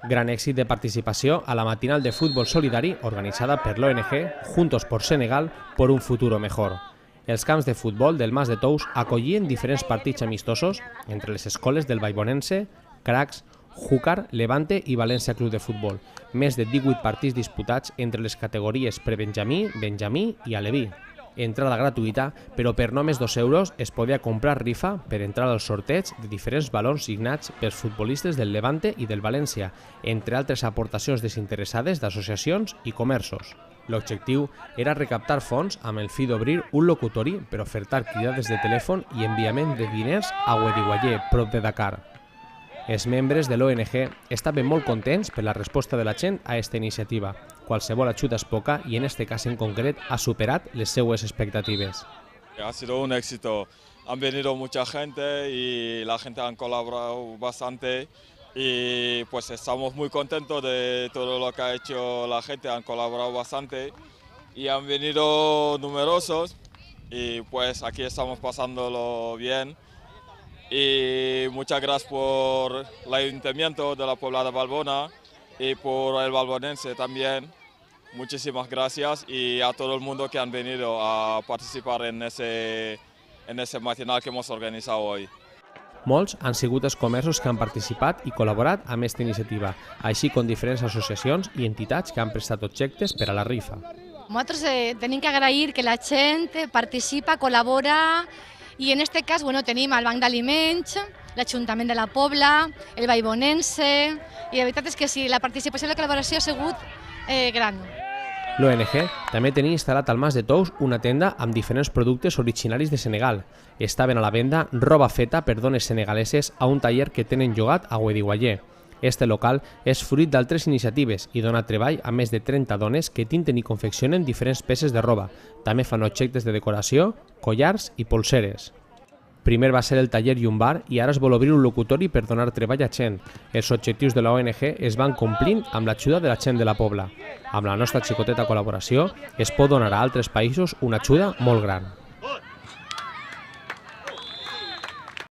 Gran èxit de participació a la matinal de futbol solidari organitzada per l'ONG Juntos por Senegal por un futuro mejor. Els camps de futbol del Mas de Tous acollien diferents partits amistosos entre les escoles del Vaivonense, Cracs, Júcar, Levante i València Club de Futbol. Més de 18 partits disputats entre les categories prebenjamí, benjamí i aleví. Entrada gratuïta, però per només 2 euros es podia comprar rifa per entrar al sorteig de diferents valors signats pels futbolistes del Levante i del València, entre altres aportacions desinteressades d'associacions i comerços. L'objectiu era recaptar fons amb el fi d'obrir un locutori per ofertar cridades de telèfon i enviament de diners a Guediguallé, prop de Dakar. Els membres de l'ONG estaven molt contents per la resposta de la gent a aquesta iniciativa. Qualsevol ajuda és poca i en este cas en concret ha superat les seues expectatives. Ha sido un éxito. Han venido mucha gente y la gente ha colaborado bastante y pues estamos muy contentos de todo lo que ha hecho la gente, han colaborado bastante y han venido numerosos y pues aquí estamos pasándolo bien. Y muchas gracias por el Ayuntamiento de la Puebla de Valbona y por el Valbonense también. Muchísimas gracias y a todo el mundo que han venido a participar en ese matinal que hemos organizado hoy. Molts han sigut els comerços que han participat i col·laborat amb aquesta iniciativa, així com diferents associacions i entitats que han prestat objectes per a la rifa. Nosaltres tenim que agrair que la gent participa, col·labora i en aquest cas tenim el Banc d'Aliments, l'Ajuntament de la Pobla, el Vaivonense i la veritat és que sí, la participació i la col·laboració ha sigut gran. L'ONG també tenia instal·lat al Mas de Tous una tenda amb diferents productes originaris de Senegal. Estaven a la venda roba feta per dones senegaleses a un taller que tenen llogat a Guediguallé. Este local és fruit d'altres iniciatives i dona treball a més de 30 dones que tinten i confeccionen diferents peces de roba. També fan objectes de decoració, collars i polseres. Primer va ser el taller i un bar i ara es vol obrir un locutori per donar treball a gent. Els objectius de la ONG es van complint amb l'ajuda de la gent de la Pobla. Amb la nostra xicoteta col·laboració es pot donar a altres països una ajuda molt gran.